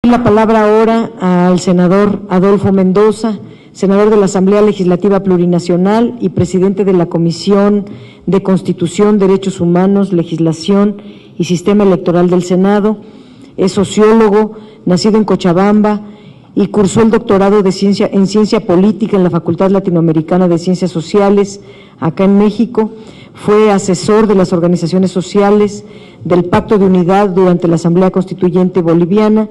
La palabra ahora al senador Adolfo Mendoza, senador de la Asamblea Legislativa Plurinacional y presidente de la Comisión de Constitución, Derechos Humanos, Legislación y Sistema Electoral del Senado. Es sociólogo, nacido en Cochabamba y cursó el doctorado en Ciencia Política en la Facultad Latinoamericana de Ciencias Sociales, acá en México. Fue asesor de las organizaciones sociales del Pacto de Unidad durante la Asamblea Constituyente Boliviana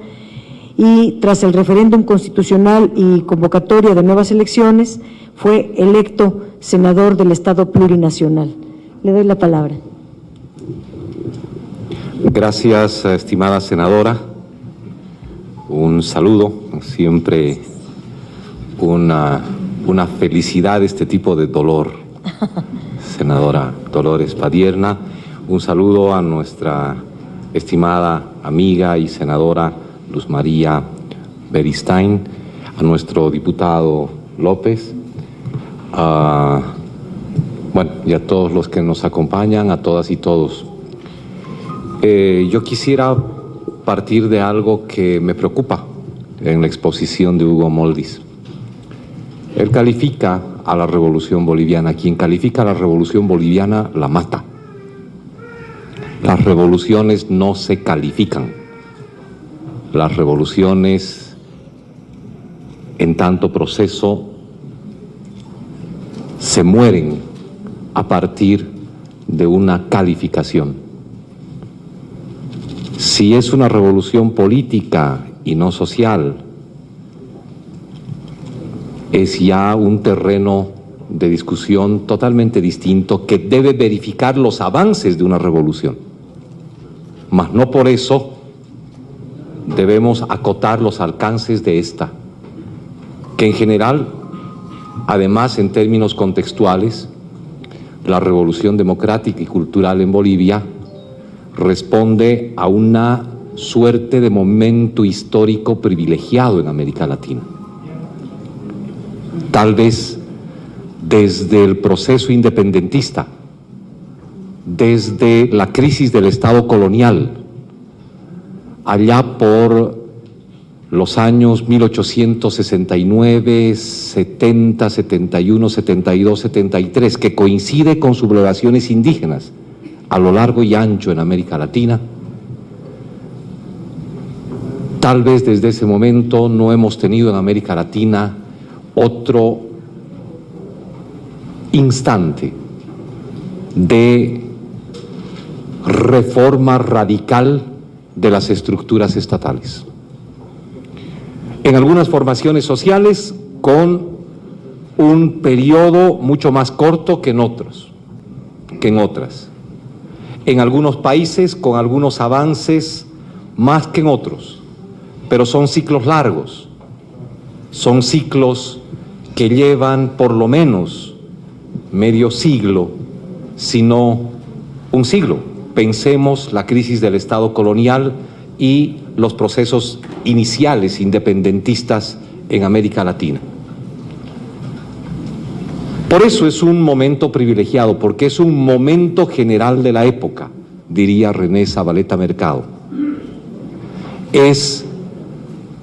y tras el referéndum constitucional y convocatoria de nuevas elecciones, fue electo senador del Estado Plurinacional. Le doy la palabra. Gracias, estimada senadora. Un saludo, siempre una felicidad este tipo de dolor. Senadora Dolores Padierna, un saludo a nuestra estimada amiga y senadora Luz María Beristain, a nuestro diputado López, y a todos los que nos acompañan, a todas y todos. Yo quisiera partir de algo que me preocupa en la exposición de Hugo Moldis. Él califica a la revolución boliviana. Quien califica a la revolución boliviana la mata. Las revoluciones no se califican. Las revoluciones, en tanto proceso, se mueren a partir de una calificación. Si es una revolución política y no social, es ya un terreno de discusión totalmente distinto que debe verificar los avances de una revolución. Mas no por eso debemos acotar los alcances de esta, que en general, además en términos contextuales, la revolución democrática y cultural en Bolivia responde a una suerte de momento histórico privilegiado en América Latina. Tal vez desde el proceso independentista, desde la crisis del Estado colonial, allá por los años 1869, 70, 71, 72, 73, que coincide con sublevaciones indígenas a lo largo y ancho en América Latina. Tal vez desde ese momento no hemos tenido en América Latina otro instante de reforma radical de las estructuras estatales. En algunas formaciones sociales con un periodo mucho más corto que en otras. En algunos países con algunos avances más que en otros, pero son ciclos largos, son ciclos que llevan por lo menos medio siglo, si no un siglo. Pensemos la crisis del Estado colonial y los procesos iniciales independentistas en América Latina. Por eso es un momento privilegiado, porque es un momento general de la época, diría René Zabaleta Mercado. Es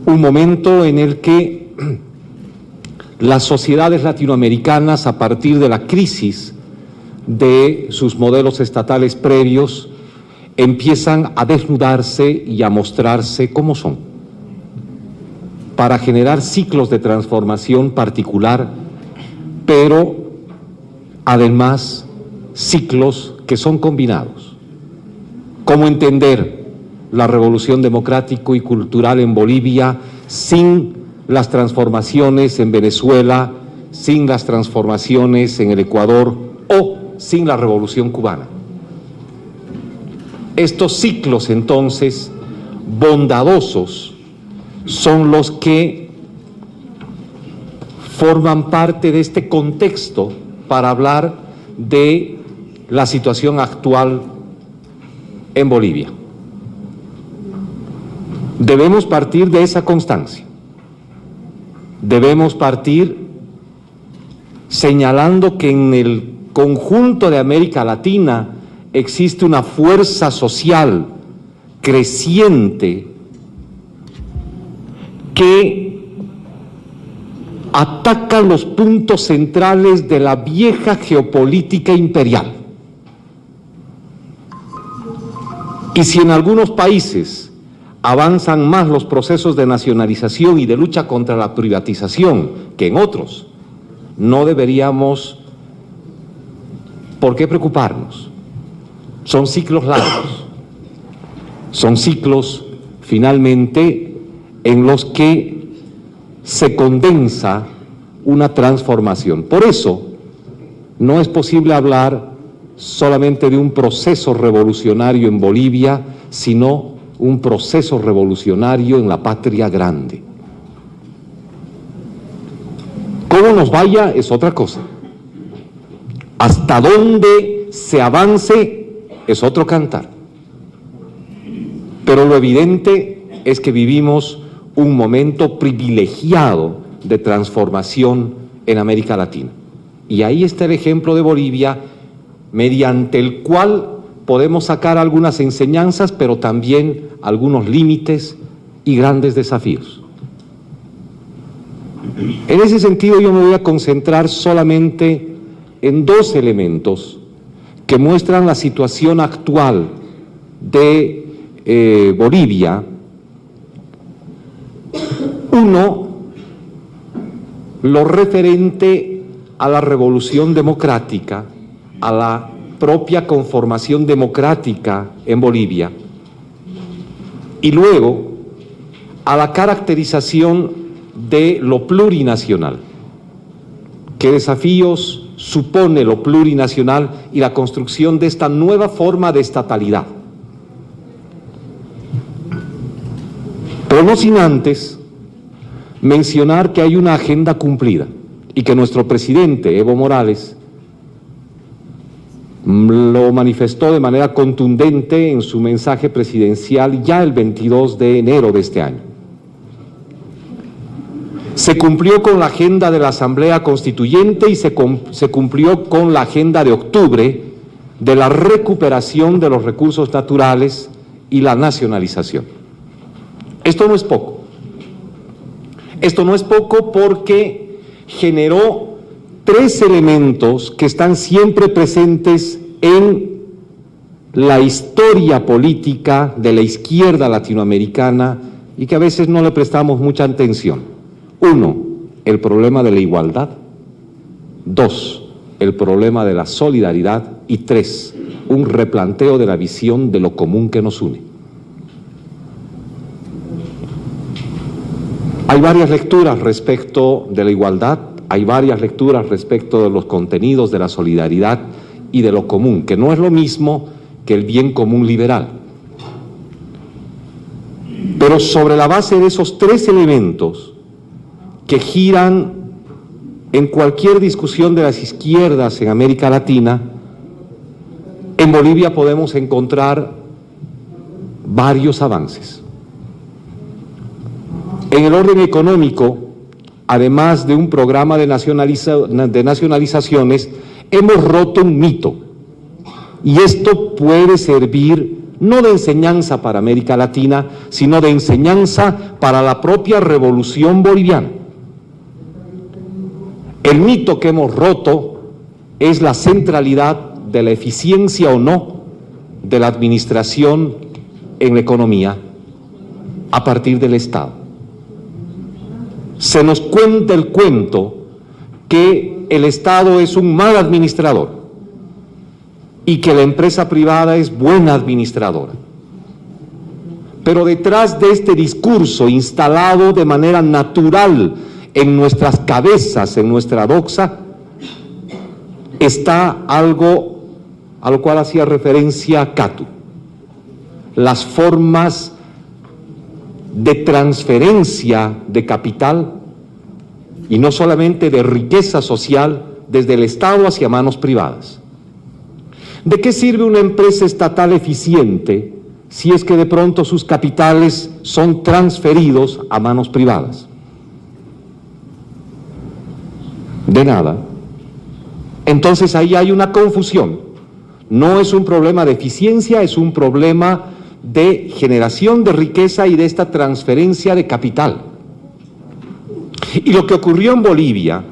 un momento en el que las sociedades latinoamericanas, a partir de la crisis de sus modelos estatales previos, empiezan a desnudarse y a mostrarse como son, para generar ciclos de transformación particular, pero además ciclos que son combinados. ¿Cómo entender la revolución democrático y cultural en Bolivia sin las transformaciones en Venezuela, sin las transformaciones en el Ecuador o sin la revolución cubana? Estos ciclos, entonces, bondadosos, son los que forman parte de este contexto para hablar de la situación actual en Bolivia. Debemos partir de esa constancia. Debemos partir señalando que en el conjunto de América Latina existe una fuerza social creciente que atacan los puntos centrales de la vieja geopolítica imperial. Y si en algunos países avanzan más los procesos de nacionalización y de lucha contra la privatización que en otros, no deberíamos por qué preocuparnos. Son ciclos largos, son ciclos finalmente en los que se condensa una transformación. Por eso no es posible hablar solamente de un proceso revolucionario en Bolivia, sino un proceso revolucionario en la patria grande. Cómo nos vaya es otra cosa. Hasta dónde se avance es otro cantar. Pero lo evidente es que vivimos un momento privilegiado de transformación en América Latina. Y ahí está el ejemplo de Bolivia, mediante el cual podemos sacar algunas enseñanzas, pero también algunos límites y grandes desafíos. En ese sentido yo me voy a concentrar solamente en dos elementos que muestran la situación actual de Bolivia. Uno, lo referente a la revolución democrática, a la propia conformación democrática en Bolivia, y luego a la caracterización de lo plurinacional. ¿Qué desafíos supone lo plurinacional y la construcción de esta nueva forma de estatalidad? Pero no sin antes mencionar que hay una agenda cumplida y que nuestro presidente, Evo Morales, lo manifestó de manera contundente en su mensaje presidencial ya el 22 de enero de este año. Se cumplió con la agenda de la Asamblea Constituyente y se cumplió con la agenda de octubre de la recuperación de los recursos naturales y la nacionalización. Esto no es poco. Esto no es poco porque generó tres elementos que están siempre presentes en la historia política de la izquierda latinoamericana y que a veces no le prestamos mucha atención. Uno, el problema de la igualdad. Dos, el problema de la solidaridad. Y tres, un replanteo de la visión de lo común que nos une. Hay varias lecturas respecto de la igualdad, hay varias lecturas respecto de los contenidos de la solidaridad y de lo común, que no es lo mismo que el bien común liberal. Pero sobre la base de esos tres elementos que giran en cualquier discusión de las izquierdas en América Latina, en Bolivia podemos encontrar varios avances. En el orden económico, además de un programa de nacionalizaciones, hemos roto un mito. Y esto puede servir no de enseñanza para América Latina, sino de enseñanza para la propia revolución boliviana. El mito que hemos roto es la centralidad de la eficiencia o no de la administración en la economía a partir del Estado. Se nos cuenta el cuento que el Estado es un mal administrador y que la empresa privada es buena administradora. Pero detrás de este discurso instalado de manera natural en nuestras cabezas, en nuestra doxa, está algo a lo cual hacía referencia Catu: las formas de transferencia de capital y no solamente de riqueza social desde el Estado hacia manos privadas. ¿De qué sirve una empresa estatal eficiente si es que de pronto sus capitales son transferidos a manos privadas? De nada. Entonces ahí hay una confusión. No es un problema de eficiencia, es un problema de generación de riqueza y de esta transferencia de capital. Y lo que ocurrió en Bolivia,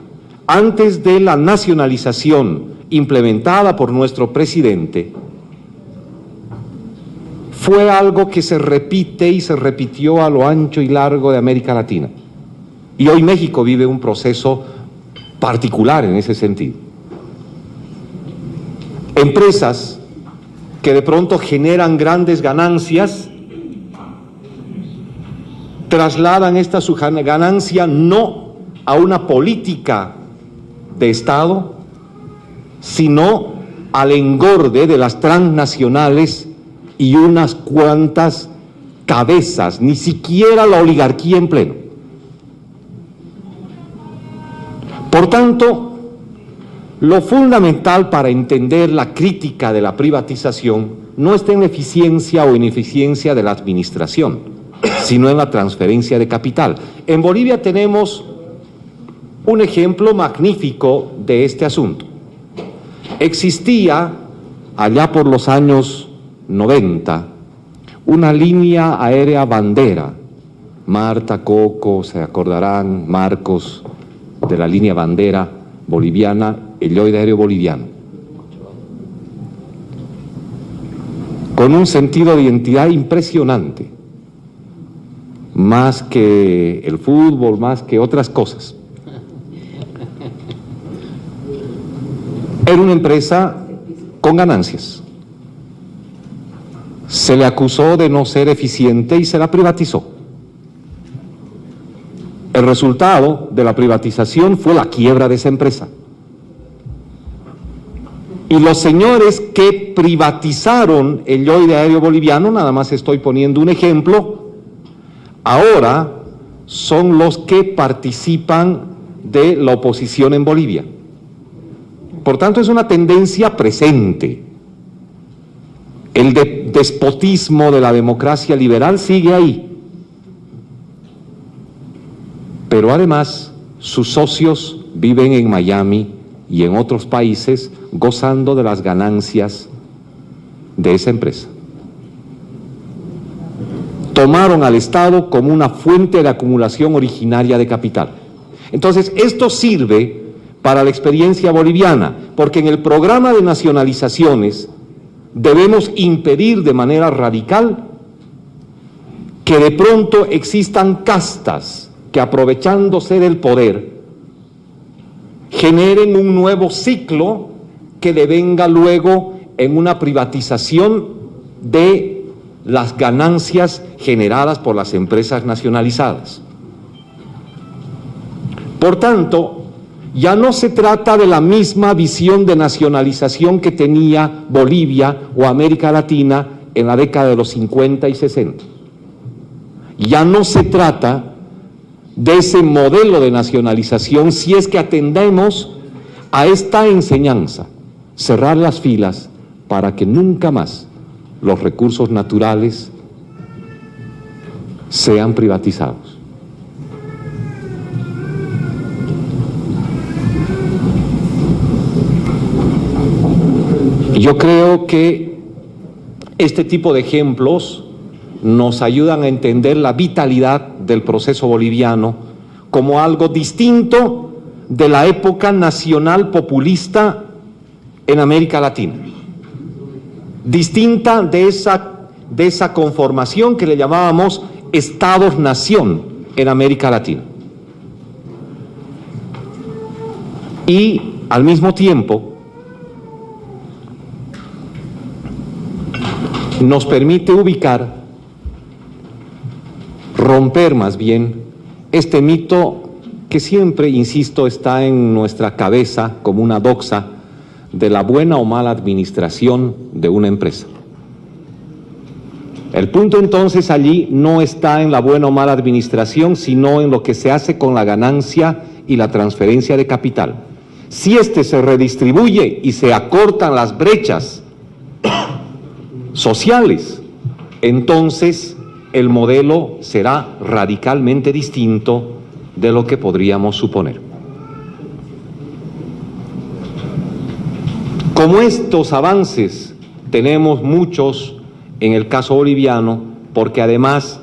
antes de la nacionalización implementada por nuestro presidente, fue algo que se repite y se repitió a lo ancho y largo de América Latina. Y hoy México vive un proceso particular en ese sentido. Empresas que de pronto generan grandes ganancias, trasladan esta su ganancia no a una política de Estado, sino al engorde de las transnacionales y unas cuantas cabezas, ni siquiera la oligarquía en pleno. Por tanto, lo fundamental para entender la crítica de la privatización no está en la eficiencia o ineficiencia de la administración, sino en la transferencia de capital. En Bolivia tenemos un ejemplo magnífico de este asunto. Existía, allá por los años 90, una línea aérea bandera. Marta, Coco, se acordarán, Marcos, de la línea bandera boliviana, el Lloyd Aéreo Boliviano, con un sentido de identidad impresionante, más que el fútbol, más que otras cosas. Era una empresa con ganancias. Se le acusó de no ser eficiente y se la privatizó. El resultado de la privatización fue la quiebra de esa empresa. Y los señores que privatizaron el Lloyd Aéreo Boliviano, nada más estoy poniendo un ejemplo, ahora son los que participan de la oposición en Bolivia. Por tanto, es una tendencia presente. El despotismo de la democracia liberal sigue ahí. Pero además, sus socios viven en Miami y en otros países gozando de las ganancias de esa empresa. Tomaron al Estado como una fuente de acumulación originaria de capital. Entonces, esto sirve para la experiencia boliviana, porque en el programa de nacionalizaciones debemos impedir de manera radical que de pronto existan castas que, aprovechándose del poder, generen un nuevo ciclo que devenga luego en una privatización de las ganancias generadas por las empresas nacionalizadas. Por tanto, ya no se trata de la misma visión de nacionalización que tenía Bolivia o América Latina en la década de los 50 y 60. Ya no se trata de ese modelo de nacionalización si es que atendemos a esta enseñanza, cerrar las filas para que nunca más los recursos naturales sean privatizados. Yo creo que este tipo de ejemplos nos ayudan a entender la vitalidad del proceso boliviano como algo distinto de la época nacional populista en América Latina, distinta de esa conformación que le llamábamos Estados-nación en América Latina. Y al mismo tiempo nos permite ubicar, romper más bien, este mito que siempre, insisto, está en nuestra cabeza como una doxa de la buena o mala administración de una empresa. El punto entonces allí no está en la buena o mala administración, sino en lo que se hace con la ganancia y la transferencia de capital. Si éste se redistribuye y se acortan las brechas sociales, entonces el modelo será radicalmente distinto de lo que podríamos suponer. Como estos avances tenemos muchos en el caso boliviano, porque además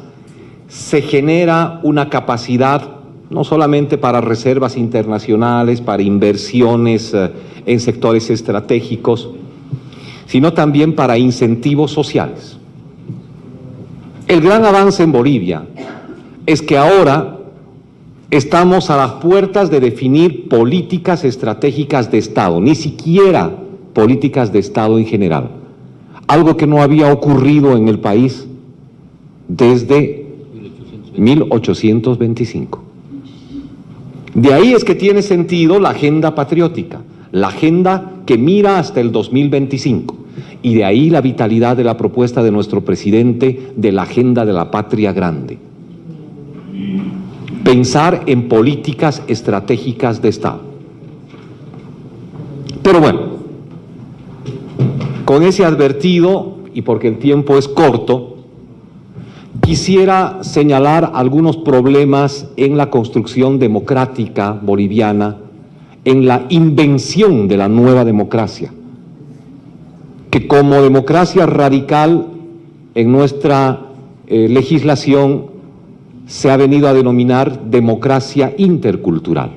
se genera una capacidad no solamente para reservas internacionales, para inversiones en sectores estratégicos, sino también para incentivos sociales. El gran avance en Bolivia es que ahora estamos a las puertas de definir políticas estratégicas de Estado, ni siquiera políticas de Estado en general, algo que no había ocurrido en el país desde 1825. De ahí es que tiene sentido la agenda patriótica, la agenda que mira hasta el 2025, y de ahí la vitalidad de la propuesta de nuestro presidente de la agenda de la patria grande. Pensar en políticas estratégicas de Estado. Pero bueno, con ese advertido, y porque el tiempo es corto, quisiera señalar algunos problemas en la construcción democrática boliviana, en la invención de la nueva democracia, que como democracia radical en nuestra legislación se ha venido a denominar democracia intercultural.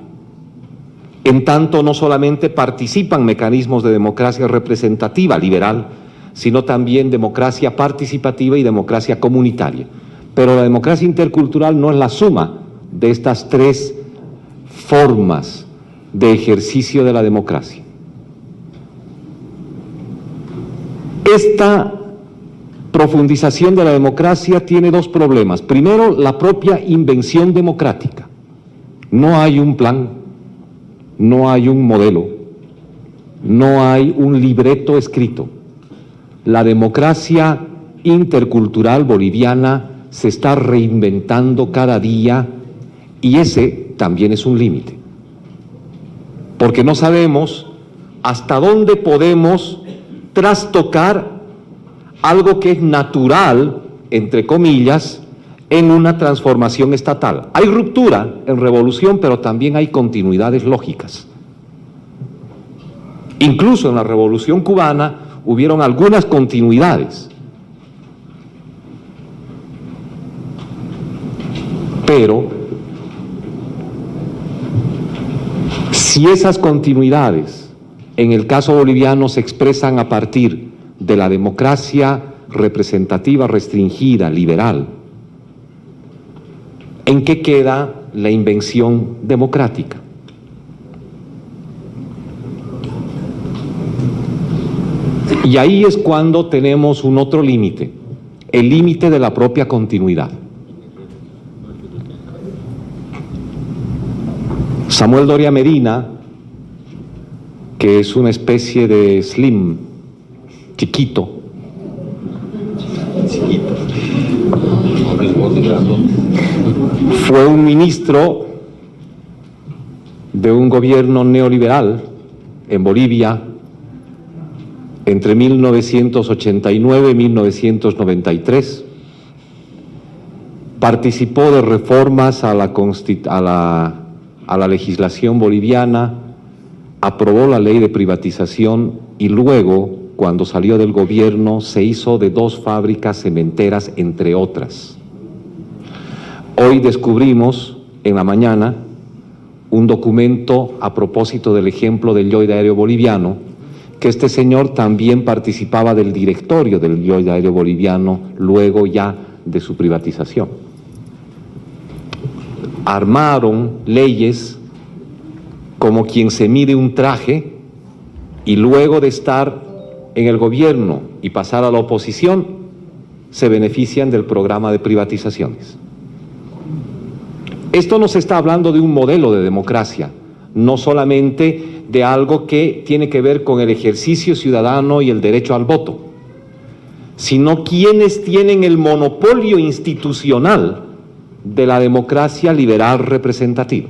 En tanto, no solamente participan mecanismos de democracia representativa liberal, sino también democracia participativa y democracia comunitaria. Pero la democracia intercultural no es la suma de estas tres formas de ejercicio de la democracia. Esta profundización de la democracia tiene dos problemas. Primero, la propia invención democrática. No hay un plan, no hay un modelo, no hay un libreto escrito. La democracia intercultural boliviana se está reinventando cada día y ese también es un límite. Porque no sabemos hasta dónde podemos trastocar algo que es natural, entre comillas, en una transformación estatal. Hay ruptura en revolución, pero también hay continuidades lógicas. Incluso en la Revolución Cubana hubieron algunas continuidades. Pero si esas continuidades en el caso boliviano se expresan a partir de la democracia representativa restringida, liberal, ¿en qué queda la invención democrática? Y ahí es cuando tenemos un otro límite, el límite de la propia continuidad. Samuel Doria Medina, que es una especie de slim, chiquito, fue un ministro de un gobierno neoliberal en Bolivia entre 1989 y 1993. Participó de reformas a la legislación boliviana, aprobó la ley de privatización y luego, cuando salió del gobierno, se hizo de 2 fábricas cementeras, entre otras. Hoy descubrimos en la mañana un documento a propósito del ejemplo del Lloyd Aéreo Boliviano, que este señor también participaba del directorio del Lloyd Aéreo Boliviano luego ya de su privatización. Armaron leyes como quien se mide un traje y luego de estar en el gobierno y pasar a la oposición, se benefician del programa de privatizaciones. Esto nos está hablando de un modelo de democracia, no solamente de algo que tiene que ver con el ejercicio ciudadano y el derecho al voto, sino quienes tienen el monopolio institucional de la democracia liberal representativa.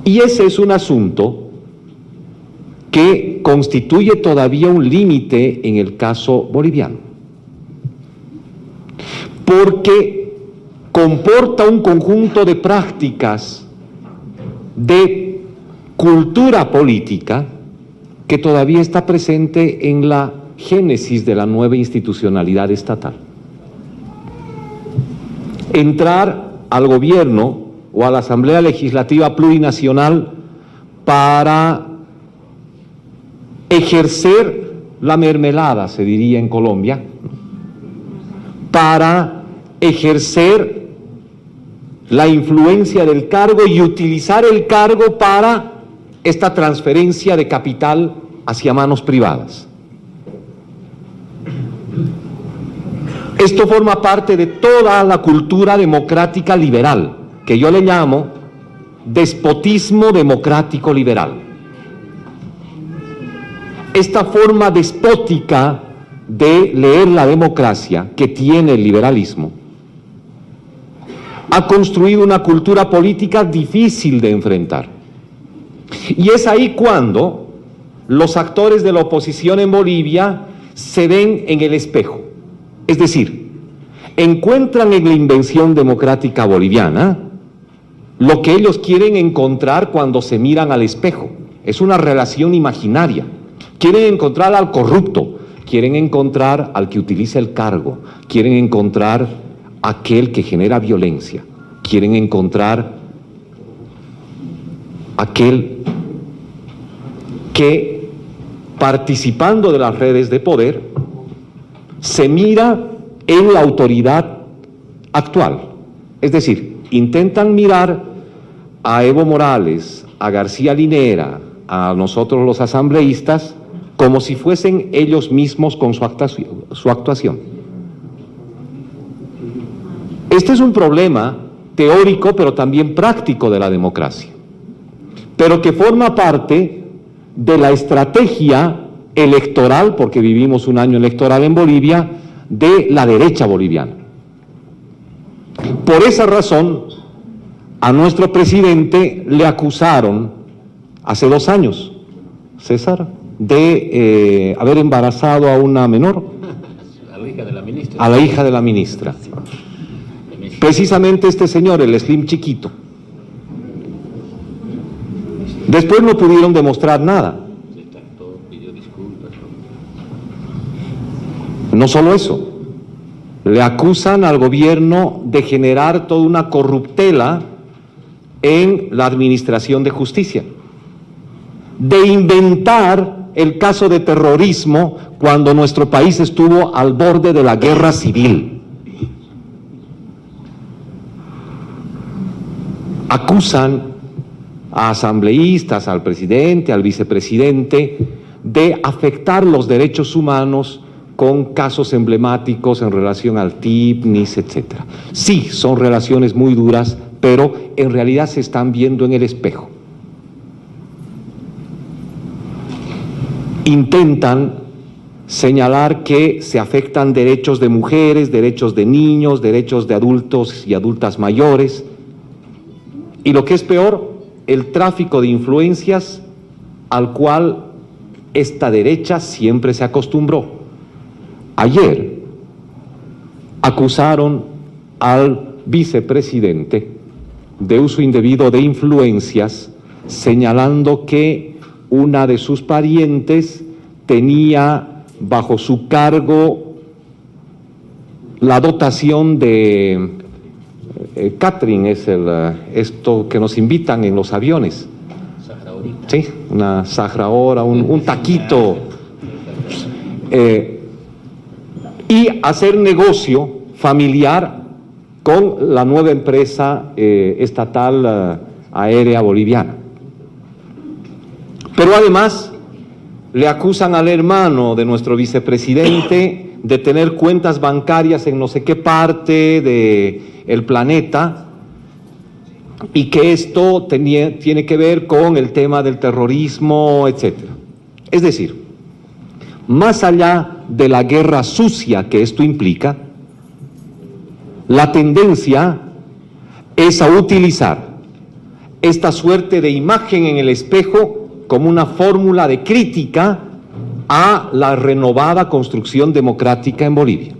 Y ese es un asunto que constituye todavía un límite en el caso boliviano, porque comporta un conjunto de prácticas de cultura política que todavía está presente en la génesis de la nueva institucionalidad estatal. Entrar al gobierno o a la Asamblea Legislativa Plurinacional para ejercer la mermelada, se diría en Colombia, para ejercer la influencia del cargo y utilizar el cargo para esta transferencia de capital hacia manos privadas. Esto forma parte de toda la cultura democrática liberal, que yo le llamo despotismo democrático liberal. Esta forma despótica de leer la democracia que tiene el liberalismo ha construido una cultura política difícil de enfrentar. Y es ahí cuando los actores de la oposición en Bolivia se ven en el espejo. Es decir, encuentran en la invención democrática boliviana lo que ellos quieren encontrar cuando se miran al espejo. Es una relación imaginaria. Quieren encontrar al corrupto, quieren encontrar al que utiliza el cargo, quieren encontrar aquel que genera violencia, quieren encontrar aquel que, participando de las redes de poder, se mira en la autoridad actual. Es decir, intentan mirar a Evo Morales, a García Linera, a nosotros los asambleístas, como si fuesen ellos mismos con su actuación. Este es un problema teórico, pero también práctico de la democracia, pero que forma parte de la estrategia electoral, porque vivimos un año electoral en Bolivia, de la derecha boliviana. Por esa razón, a nuestro presidente le acusaron hace 2 años, César, de haber embarazado a una menor. A la hija de la ministra. A la hija de la ministra. Precisamente este señor, el Slim chiquito. Después no pudieron demostrar nada. No solo eso, le acusan al gobierno de generar toda una corruptela en la administración de justicia, de inventar el caso de terrorismo cuando nuestro país estuvo al borde de la guerra civil. Acusan a asambleístas, al presidente, al vicepresidente, de afectar los derechos humanos con casos emblemáticos en relación al TIP, NIS, etc. Sí, son relaciones muy duras, pero en realidad se están viendo en el espejo. Intentan señalar que se afectan derechos de mujeres, derechos de niños, derechos de adultos y adultas mayores, y lo que es peor, el tráfico de influencias al cual esta derecha siempre se acostumbró. Ayer acusaron al vicepresidente de uso indebido de influencias, señalando que una de sus parientes tenía bajo su cargo la dotación de catering, es esto que nos invitan en los aviones. Sí, una sahraora, un taquito. Y hacer negocio familiar con la nueva empresa estatal aérea boliviana. Pero además le acusan al hermano de nuestro vicepresidente de tener cuentas bancarias en no sé qué parte del planeta y que esto tiene que ver con el tema del terrorismo, etc. Es decir, más allá de la guerra sucia que esto implica, la tendencia es a utilizar esta suerte de imagen en el espejo como una fórmula de crítica a la renovada construcción democrática en Bolivia.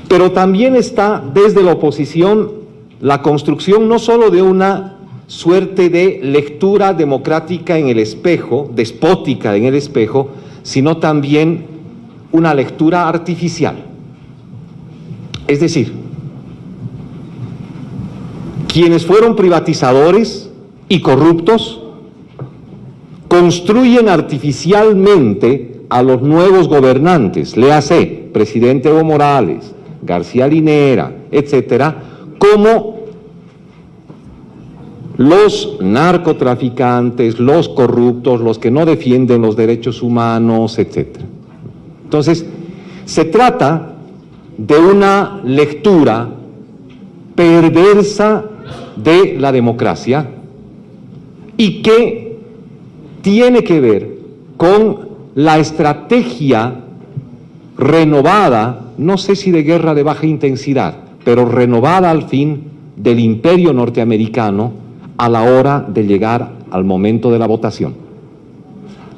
Pero también está desde la oposición la construcción no solo de una suerte de lectura democrática en el espejo, despótica en el espejo, sino también una lectura artificial. Es decir, quienes fueron privatizadores y corruptos construyen artificialmente a los nuevos gobernantes, léase, presidente Evo Morales, García Linera, etcétera, como los narcotraficantes, los corruptos, los que no defienden los derechos humanos, etcétera. Entonces, se trata de una lectura perversa de la democracia y que tiene que ver con la estrategia renovada, no sé si de guerra de baja intensidad, pero renovada al fin del imperio norteamericano a la hora de llegar al momento de la votación.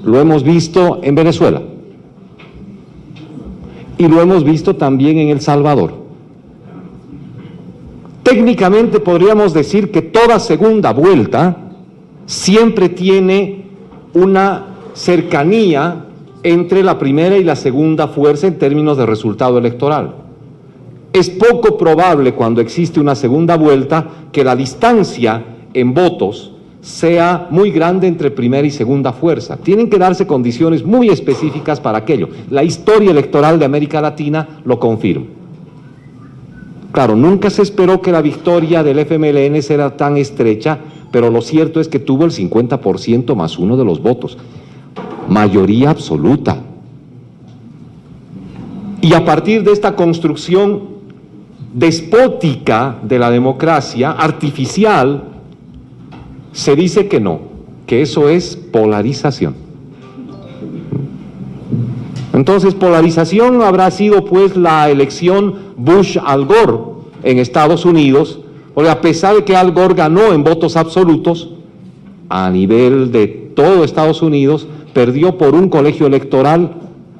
Lo hemos visto en Venezuela y lo hemos visto también en El Salvador. Técnicamente podríamos decir que toda segunda vuelta siempre tiene una cercanía entre la primera y la segunda fuerza en términos de resultado electoral. Es poco probable cuando existe una segunda vuelta que la distancia en votos sea muy grande entre primera y segunda fuerza. Tienen que darse condiciones muy específicas para aquello. La historia electoral de América Latina lo confirma. Claro, nunca se esperó que la victoria del FMLN fuera tan estrecha, pero lo cierto es que tuvo el 50% más uno de los votos. Mayoría absoluta. Y a partir de esta construcción despótica de la democracia, artificial, se dice que no, que eso es polarización. Entonces, polarización habrá sido pues la elección Bush-Al Gore en Estados Unidos, porque a pesar de que Al Gore ganó en votos absolutos, a nivel de todo Estados Unidos, perdió por un colegio electoral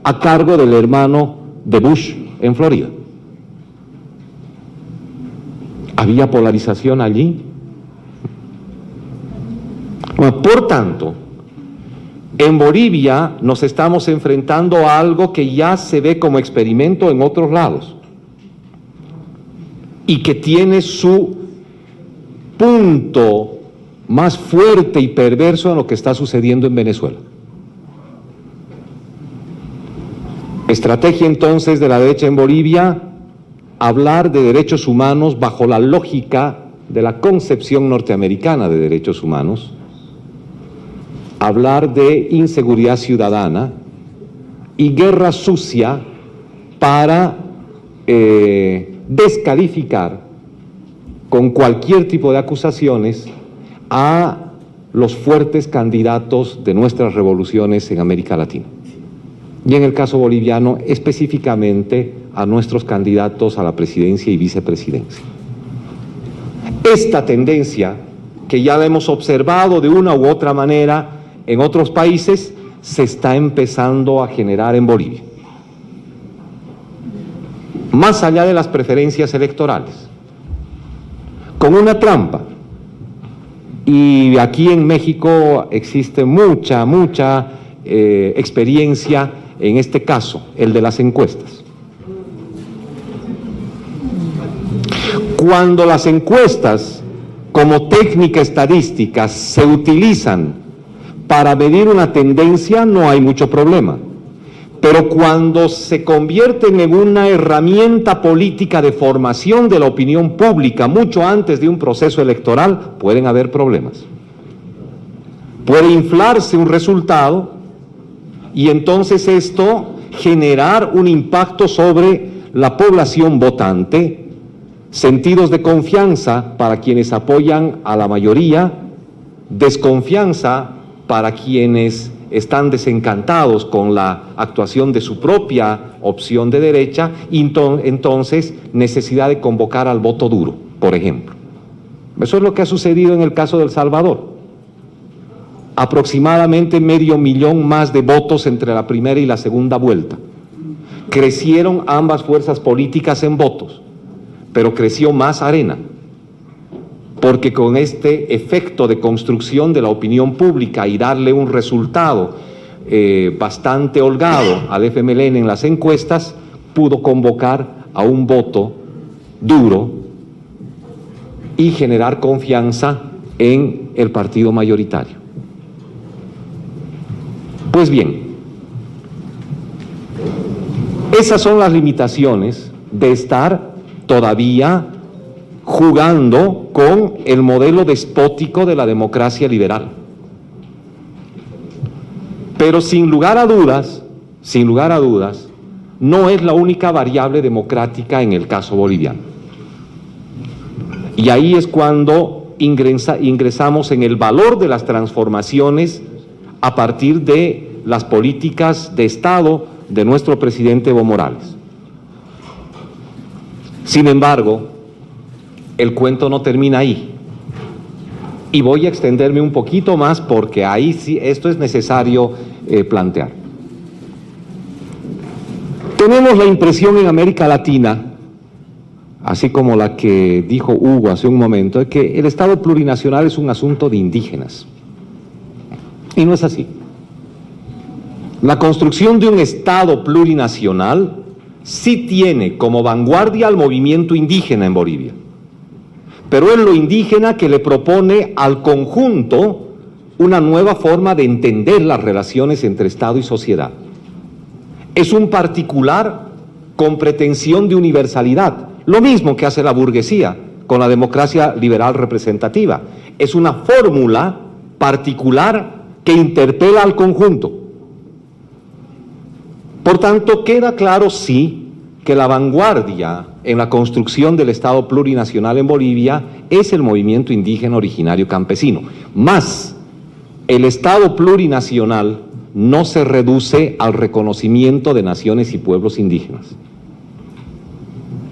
a cargo del hermano de Bush en Florida. ¿Había polarización allí? Bueno, por tanto, en Bolivia nos estamos enfrentando a algo que ya se ve como experimento en otros lados y que tiene su punto más fuerte y perverso en lo que está sucediendo en Venezuela. Estrategia entonces de la derecha en Bolivia, hablar de derechos humanos bajo la lógica de la concepción norteamericana de derechos humanos, hablar de inseguridad ciudadana y guerra sucia para descalificar con cualquier tipo de acusaciones a los fuertes candidatos de nuestras revoluciones en América Latina. Y en el caso boliviano, específicamente a nuestros candidatos a la presidencia y vicepresidencia. Esta tendencia, que ya la hemos observado de una u otra manera en otros países, se está empezando a generar en Bolivia. Más allá de las preferencias electorales, con una trampa. Y aquí en México existe mucha experiencia en este caso, el de las encuestas. Cuando las encuestas como técnica estadística se utilizan para medir una tendencia, no hay mucho problema. Pero cuando se convierten en una herramienta política de formación de la opinión pública mucho antes de un proceso electoral, pueden haber problemas. Puede inflarse un resultado y entonces esto generar un impacto sobre la población votante, sentidos de confianza para quienes apoyan a la mayoría, desconfianza para quienes están desencantados con la actuación de su propia opción de derecha, y entonces necesidad de convocar al voto duro, por ejemplo. Eso es lo que ha sucedido en el caso de El Salvador. Aproximadamente 500,000 más de votos entre la primera y la segunda vuelta. Crecieron ambas fuerzas políticas en votos, pero creció más Arena, porque con este efecto de construcción de la opinión pública y darle un resultado bastante holgado al FMLN en las encuestas, pudo convocar a un voto duro y generar confianza en el partido mayoritario. Pues bien, esas son las limitaciones de estar todavía jugando con el modelo despótico de la democracia liberal. Pero sin lugar a dudas, no es la única variable democrática en el caso boliviano. Y ahí es cuando ingresamos en el valor de las transformaciones a partir de las políticas de Estado de nuestro presidente Evo Morales. Sin embargo, el cuento no termina ahí. Y voy a extenderme un poquito más porque ahí sí esto es necesario plantear. Tenemos la impresión en América Latina, así como la que dijo Hugo hace un momento, de que el Estado plurinacional es un asunto de indígenas. Y no es así. La construcción de un Estado plurinacional sí tiene como vanguardia al movimiento indígena en Bolivia. Pero es lo indígena que le propone al conjunto una nueva forma de entender las relaciones entre Estado y sociedad. Es un particular con pretensión de universalidad, lo mismo que hace la burguesía con la democracia liberal representativa. Es una fórmula particular que interpela al conjunto. Por tanto, queda claro, sí, que la vanguardia en la construcción del Estado plurinacional en Bolivia es el movimiento indígena originario campesino. Más, el Estado plurinacional no se reduce al reconocimiento de naciones y pueblos indígenas.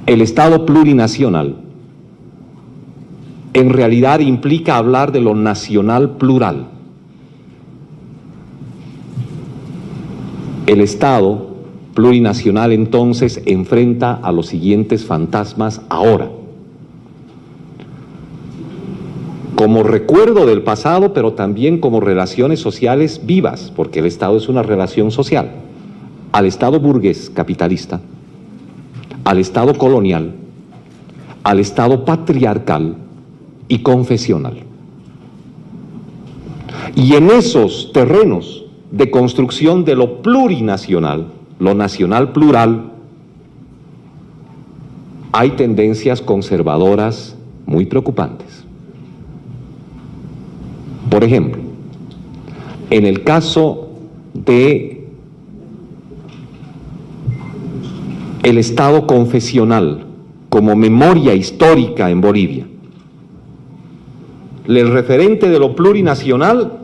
El Estado plurinacional en realidad implica hablar de lo nacional plural. El Estado plurinacional entonces enfrenta a los siguientes fantasmas ahora. Como recuerdo del pasado, pero también como relaciones sociales vivas, porque el Estado es una relación social, al Estado burgués capitalista, al Estado colonial, al Estado patriarcal y confesional. Y en esos terrenos de construcción de lo plurinacional, lo nacional plural, hay tendencias conservadoras muy preocupantes. Por ejemplo, en el caso de el Estado confesional como memoria histórica en Bolivia, el referente de lo plurinacional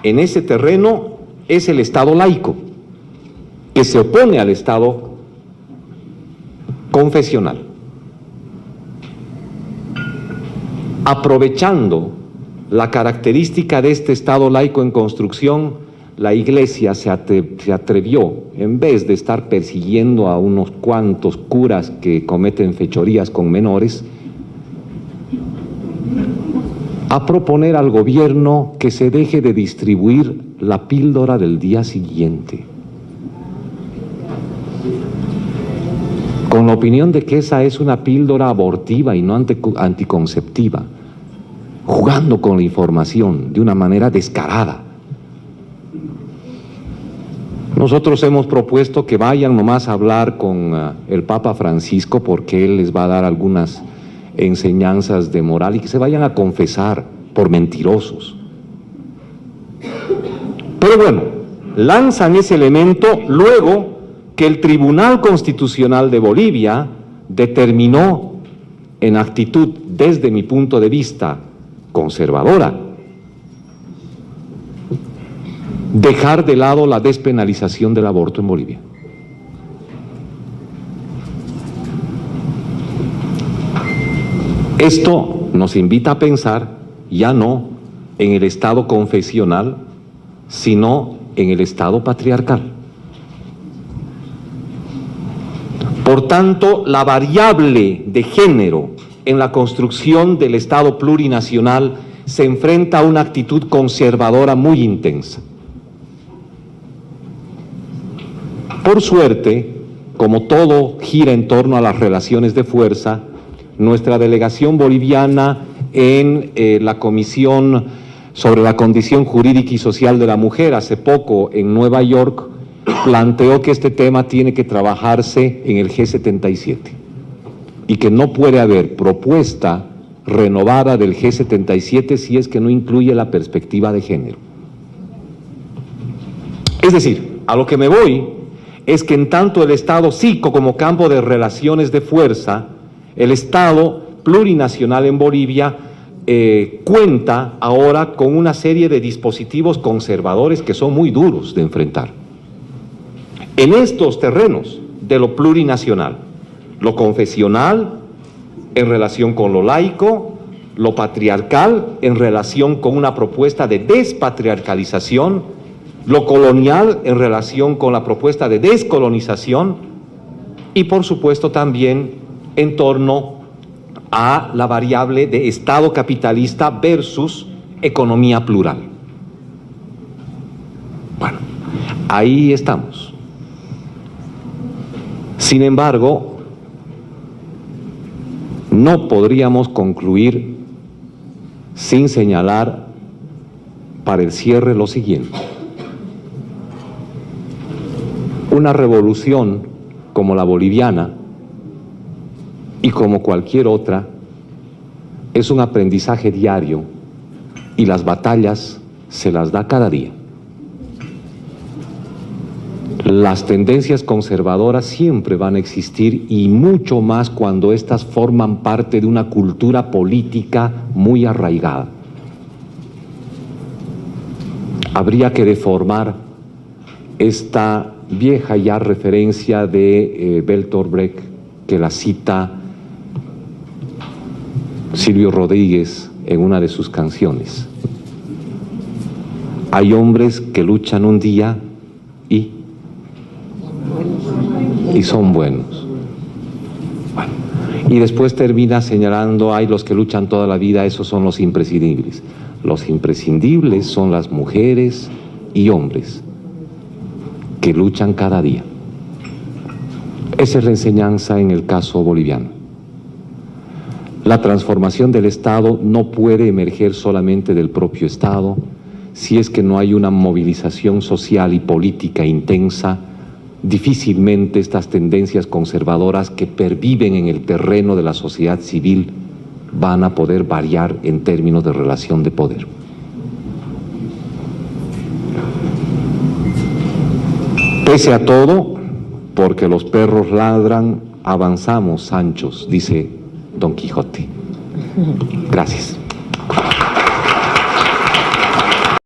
en ese terreno es el Estado laico, que se opone al Estado confesional. Aprovechando la característica de este Estado laico en construcción, la Iglesia se atrevió, en vez de estar persiguiendo a unos cuantos curas que cometen fechorías con menores, a proponer al gobierno que se deje de distribuir la píldora del día siguiente, con la opinión de que esa es una píldora abortiva y no anticonceptiva, jugando con la información de una manera descarada. Nosotros hemos propuesto que vayan nomás a hablar con el Papa Francisco, porque él les va a dar algunas enseñanzas de moral, y que se vayan a confesar por mentirosos. Pero bueno, lanzan ese elemento luego que el Tribunal Constitucional de Bolivia determinó, en actitud desde mi punto de vista conservadora, dejar de lado la despenalización del aborto en Bolivia. Esto nos invita a pensar ya no en el Estado confesional, sino en el Estado patriarcal. Por tanto, la variable de género en la construcción del Estado plurinacional se enfrenta a una actitud conservadora muy intensa. Por suerte, como todo gira en torno a las relaciones de fuerza, nuestra delegación boliviana en la Comisión sobre la Condición Jurídica y Social de la Mujer hace poco en Nueva York planteó que este tema tiene que trabajarse en el G77 y que no puede haber propuesta renovada del G77 si es que no incluye la perspectiva de género. Es decir, a lo que me voy es que en tanto el Estado psico como campo de relaciones de fuerza, el Estado plurinacional en Bolivia cuenta ahora con una serie de dispositivos conservadores que son muy duros de enfrentar. En estos terrenos de lo plurinacional, lo confesional en relación con lo laico, lo patriarcal en relación con una propuesta de despatriarcalización, lo colonial en relación con la propuesta de descolonización y por supuesto también en torno a la variable de Estado capitalista versus economía plural. Bueno, ahí estamos. Sin embargo, no podríamos concluir sin señalar para el cierre lo siguiente. Una revolución como la boliviana y como cualquier otra es un aprendizaje diario y las batallas se las da cada día. Las tendencias conservadoras siempre van a existir y mucho más cuando éstas forman parte de una cultura política muy arraigada. Habría que deformar esta vieja ya referencia de Bertolt Brecht, que la cita Silvio Rodríguez en una de sus canciones. Hay hombres que luchan un día y son buenos. Bueno, y después termina señalando, hay los que luchan toda la vida, esos son los imprescindibles. Los imprescindibles son las mujeres y hombres que luchan cada día. Esa es la enseñanza en el caso boliviano. La transformación del Estado no puede emerger solamente del propio Estado si es que no hay una movilización social y política intensa. Difícilmente estas tendencias conservadoras que perviven en el terreno de la sociedad civil van a poder variar en términos de relación de poder. Pese a todo, porque los perros ladran, avanzamos, Sanchos, dice Don Quijote. Gracias.